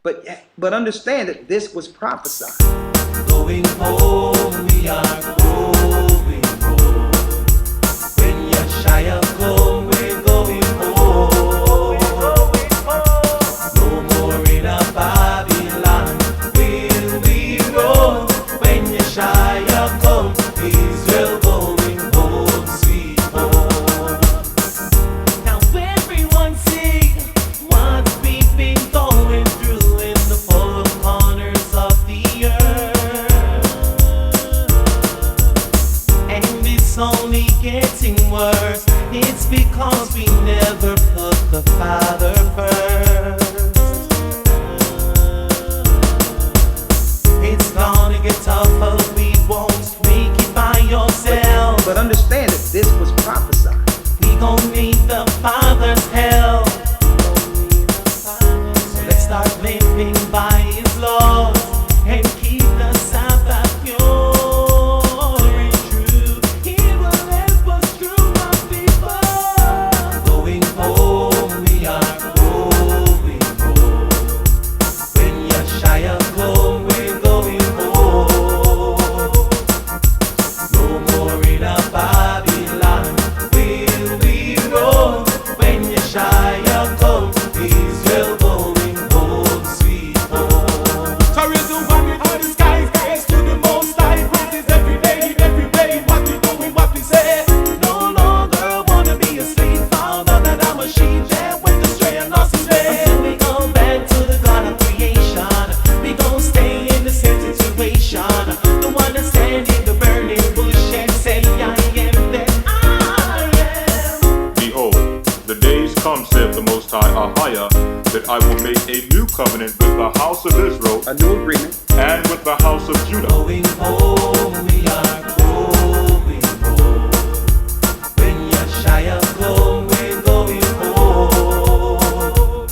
But understand that this was prophesied. Going home, we are going home. When Yeshua come, we're going home. No more in a Babylon will we roam. When Yeshua come, Israel going home, sweet home. Now everyone sing what we've been going through in the four corners of the earth. And it's only getting worse. It's because we never put the Father first. It's gonna get tougher, we won't make it by yourself. But understand that this was prophesied. We gon' need the Father's help. So let's start living by His laws and keep the Sabbath pure and true. He will help us through, my people. Going home, we are going home. When Yeshua come, we're going home. No more in a Babylon will we roam. When Yeshua come, Israel going home, sweet home. Sorry to one into the sky, praise to the Most High. Praises every day, what we doing, what we say. No longer wanna be a slave, found out that I'm a sheep that went astray and lost his way. Until we come back to the God of creation, we gon' stay in the same situation. The one that stand in the burning bush and say, I am that I am. Behold, the days come, saith the Most High, are higher, that I will make a new covenant with the house of Israel A new agreement. and with the house of Judah. Going home, we are going home. When Yeshua come, we're going home.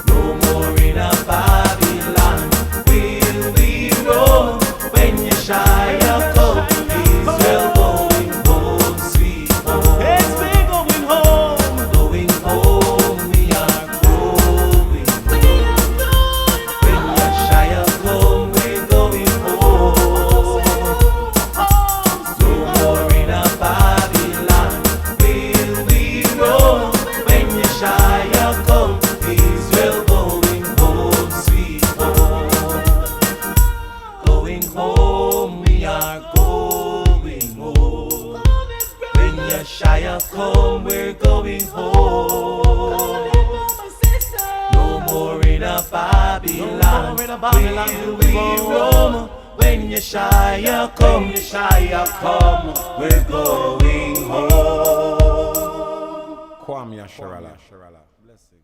No more in a Babylon will we roam. When Yeshua come, Israel going home, sweet home. Yes, we're going home. Going home, we are going home. When Yeshua come, we're going home. No more in a Babylon will we roam. When Yeshua come, Israel going home, sweet home. Going home, we are going home. When Yeshua come, we're going home. No more in a Babylon will we roam. When Yeshua come, we're going home. Kwame Yasharala. Blessing.